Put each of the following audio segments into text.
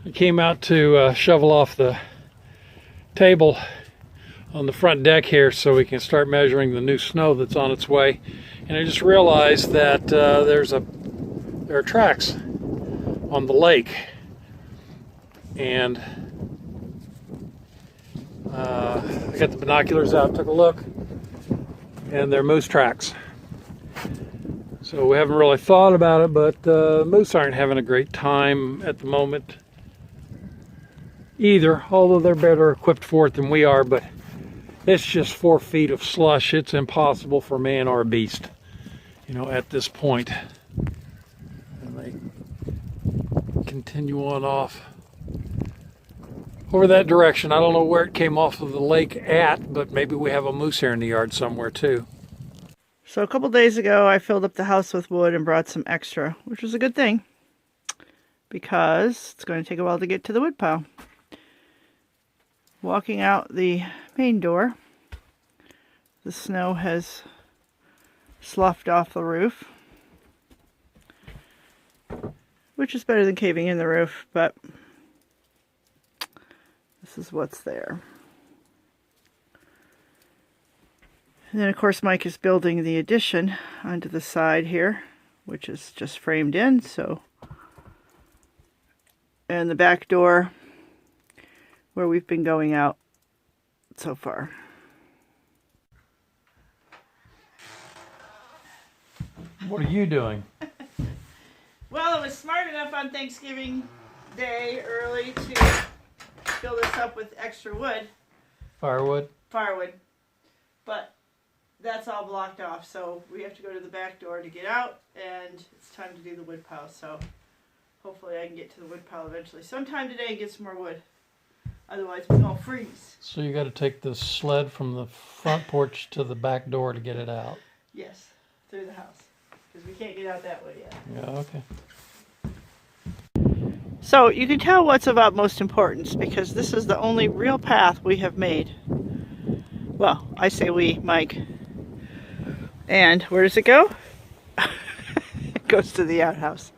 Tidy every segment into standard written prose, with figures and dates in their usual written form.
I came out to shovel off the table on the front deck here so we can start measuring the new snow that's on its way. And I just realized that there are tracks on the lake. And I got the binoculars out, took a look, and they're moose tracks. So we haven't really thought about it, but moose aren't having a great time at the moment either, although they're better equipped for it than we are. But it's just 4 feet of slush. It's impossible for man or beast, you know, at this point. And they continue on off over that direction. I don't know where it came off of the lake at, but maybe we have a moose here in the yard somewhere too. So a couple days ago, I filled up the house with wood and brought some extra, which was a good thing because it's going to take a while to get to the wood pile. Walking out the main door, the snow has sloughed off the roof, which is better than caving in the roof, but this is what's there. And then, of course, Mike is building the addition onto the side here, which is just framed in, so. And the back door where we've been going out so far. What are you doing? Well, I was smart enough on Thanksgiving Day early to fill this up with extra wood. Firewood? Firewood. But that's all blocked off, so we have to go to the back door to get out, and it's time to do the wood pile. So hopefully I can get to the wood pile eventually sometime today and get some more wood. Otherwise we're gonna freeze. So you got to take the sled from the front porch to the back door to get it out. Yes, through the house, because we can't get out that way yet. Yeah, okay. So you can tell what's of utmost importance, because this is the only real path we have made. Well, I say we, Mike. And where does it go? It goes to the outhouse.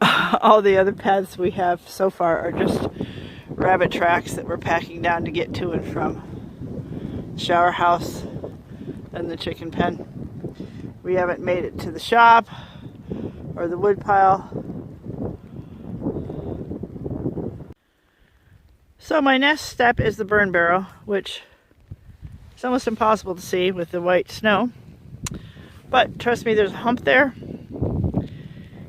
All the other paths we have so far are just rabbit tracks that we're packing down to get to and from the shower house and the chicken pen. We haven't made it to the shop or the wood pile. So my next step is the burn barrel, which it's almost impossible to see with the white snow, but trust me, there's a hump there.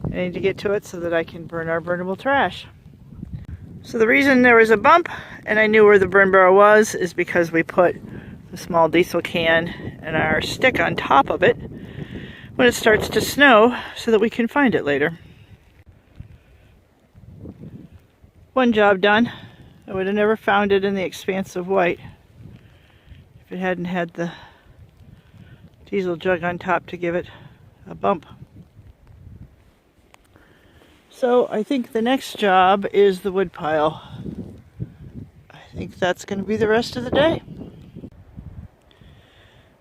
I need to get to it so that I can burn our burnable trash. So the reason there was a bump and I knew where the burn barrel was is because we put the small diesel can and our stick on top of it when it starts to snow so that we can find it later. One job done. I would have never found it in the expanse of white if it hadn't had the diesel jug on top to give it a bump. So I think the next job is the wood pile. I think that's going to be the rest of the day.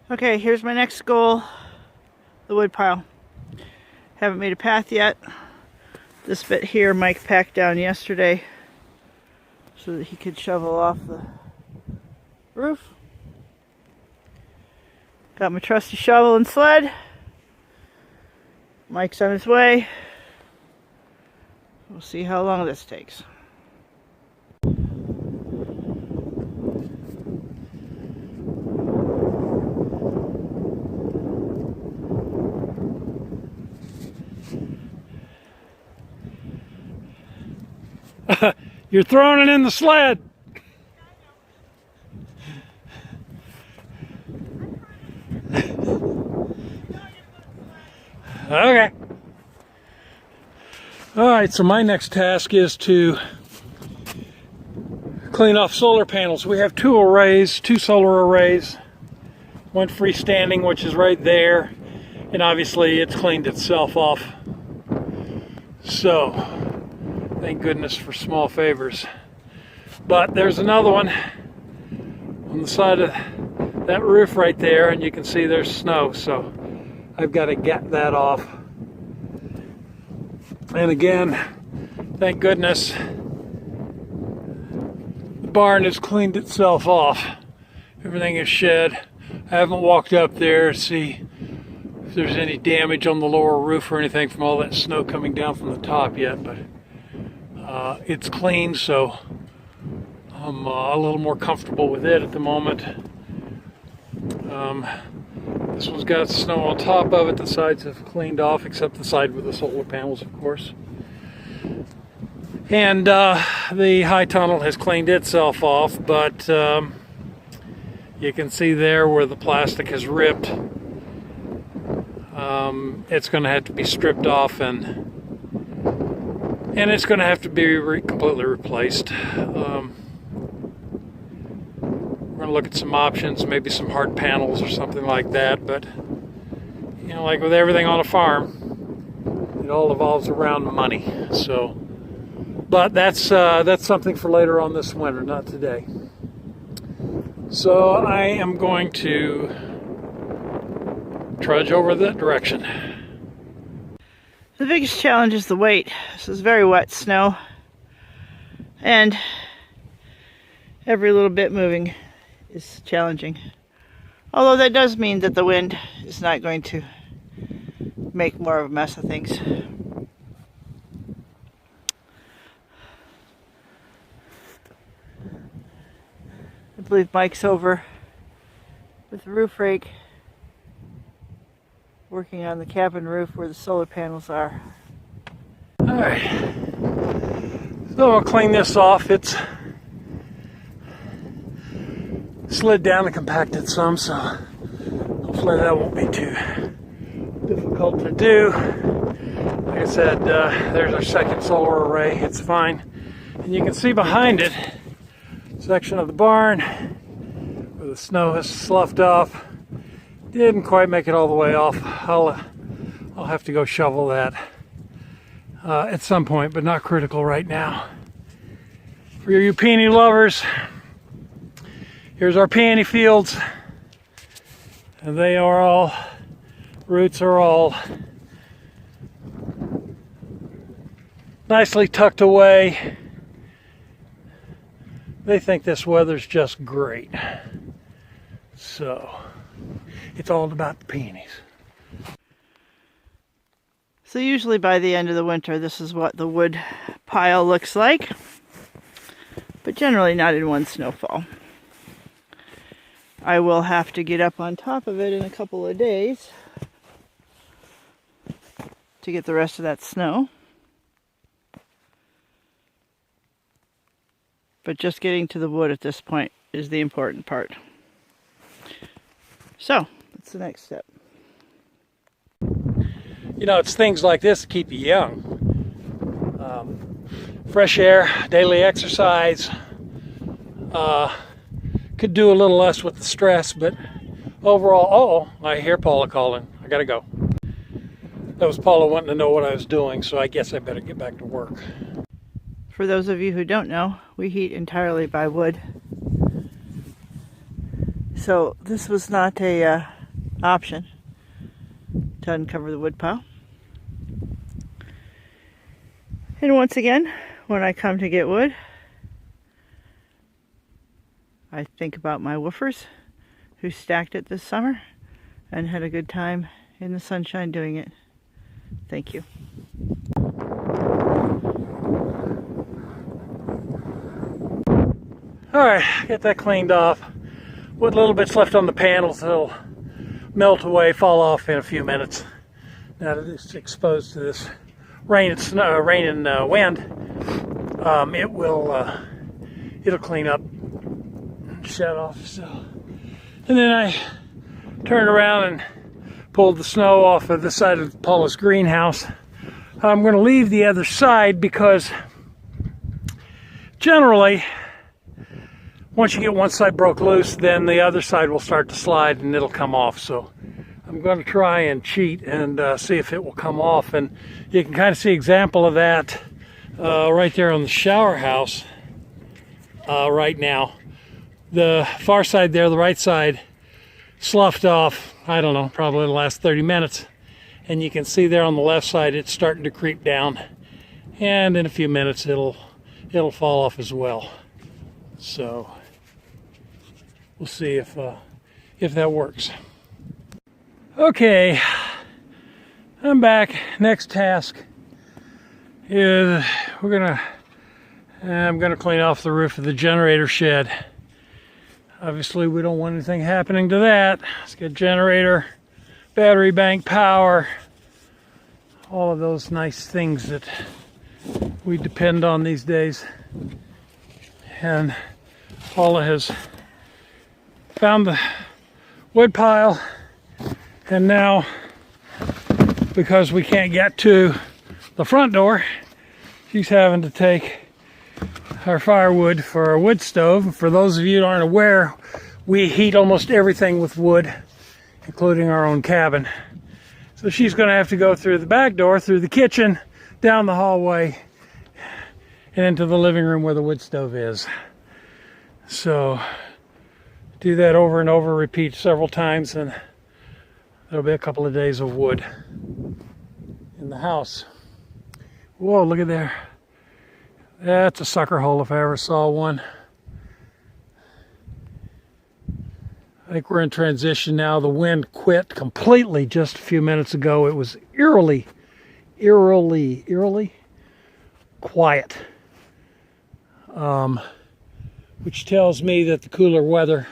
Okay, here's my next goal, the wood pile. Haven't made a path yet. This bit here Mike packed down yesterday so that he could shovel off the roof. Got my trusty shovel and sled. Mike's on his way. We'll see how long this takes. You're throwing it in the sled. Okay. All right, so my next task is to clean off solar panels. We have two solar arrays. One freestanding, which is right there, and obviously it's cleaned itself off. So, thank goodness for small favors. But there's another one on the side of that roof right there, and you can see there's snow, so I've got to get that off. And again, Thank goodness the barn has cleaned itself off. Everything is shed. I haven't walked up there to see if there's any damage on the lower roof or anything from all that snow coming down from the top yet, but it's clean, so I'm a little more comfortable with it at the moment. This one's got snow on top of it. The sides have cleaned off, except the side with the solar panels, of course. And the high tunnel has cleaned itself off, but you can see there where the plastic has ripped. It's going to have to be stripped off, and it's going to have to be completely replaced. We're going to look at some options, maybe some hard panels or something like that. But you know, like with everything on a farm, it all evolves around money. So, but that's something for later on this winter, not today. So I am going to trudge over that direction. The biggest challenge is the weight. This is very wet snow, and every little bit moving is challenging. Although that does mean that the wind is not going to make more of a mess of things. I believe Mike's over with the roof rake, working on the cabin roof where the solar panels are. Alright, so I'll clean this off. It's slid down and compacted some, so hopefully that won't be too difficult to do. Like I said, there's our second solar array. It's fine. And you can see behind it, section of the barn where the snow has sloughed off. Didn't quite make it all the way off. I'll have to go shovel that at some point, but not critical right now. For you peony lovers, here's our peony fields, and they are all, roots are all nicely tucked away. They think this weather's just great. So, it's all about the peonies. So usually by the end of the winter, this is what the wood pile looks like, but generally not in one snowfall. I will have to get up on top of it in a couple of days to get the rest of that snow. But just getting to the wood at this point is the important part. So, that's the next step. You know, it's things like this that keep you young. Fresh air, daily exercise. Could do a little less with the stress, but overall, oh, I hear Paula calling. I gotta go. That was Paula wanting to know what I was doing, so I guess I better get back to work. For those of you who don't know, we heat entirely by wood. So this was not a option to uncover the wood pile. And once again, when I come to get wood, I think about my woofers who stacked it this summer and had a good time in the sunshine doing it. Thank you. Alright, get that cleaned off. What little bit's left on the panels, it'll melt away, fall off in a few minutes. Now that it's exposed to this rain and snow, rain and wind, it'll clean up and shut off. So, and then I turned around and pulled the snow off of this side of Paula's greenhouse. I'm going to leave the other side because generally, once you get one side broke loose, then the other side will start to slide and it'll come off. So I'm going to try and cheat and see if it will come off. And you can kind of see an example of that right there on the shower house right now. The far side there, the right side, sloughed off, I don't know, probably the last 30 minutes. And you can see there on the left side, it's starting to creep down. and in a few minutes it'll fall off as well. So we'll see if that works. Okay, I'm back. Next task is I'm gonna clean off the roof of the generator shed. Obviously we don't want anything happening to that. Let's get generator, battery bank power, all of those nice things that we depend on these days. And Paula has found the wood pile, and now, because we can't get to the front door, she's having to take our firewood for our wood stove. For those of you who aren't aware, we heat almost everything with wood, including our own cabin. So she's going to have to go through the back door, through the kitchen, down the hallway, and into the living room where the wood stove is. So do that over and over, repeat several times, and there'll be a couple of days of wood in the house. Whoa, look at there. That's a sucker hole if I ever saw one. I think we're in transition now. The wind quit completely just a few minutes ago. It was eerily quiet. Which tells me that the cooler weather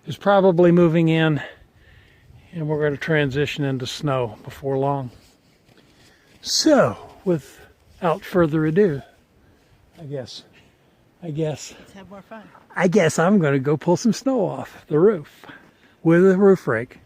is probably moving in, and we're going to transition into snow before long. So, without further ado, I guess Let's have more fun. I guess I'm going to go pull some snow off the roof with a roof rake.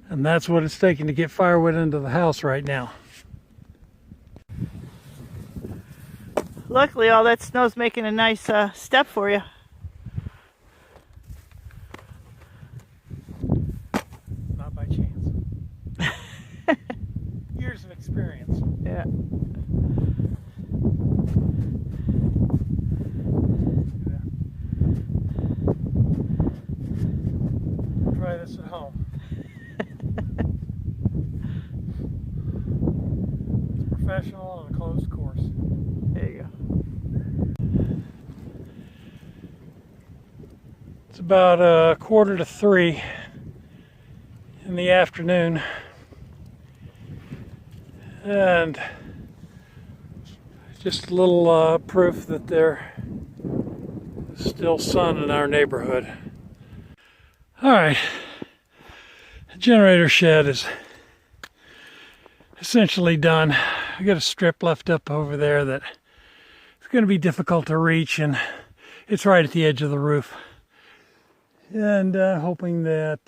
And that's what it's taking to get firewood into the house right now. Luckily, all that snow's making a nice step for you. Not by chance. Years of experience. Yeah. Try this at home. It's professional on a closed course. There you go. It's about 2:45 in the afternoon, and just a little proof that there's still sun in our neighborhood. All right, the generator shed is essentially done. I got a strip left up over there that it's going to be difficult to reach, and it's right at the edge of the roof. And hoping that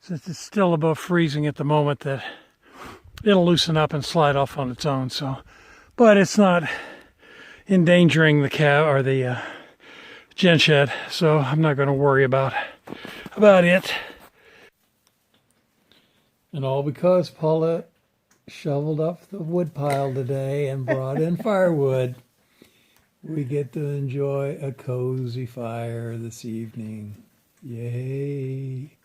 since it's still above freezing at the moment, that it'll loosen up and slide off on its own. So, but it's not endangering the cab or the gen shed, so I'm not going to worry about it. And all because Paula shoveled up the wood pile today and brought in firewood. We get to enjoy a cozy fire this evening. Yay!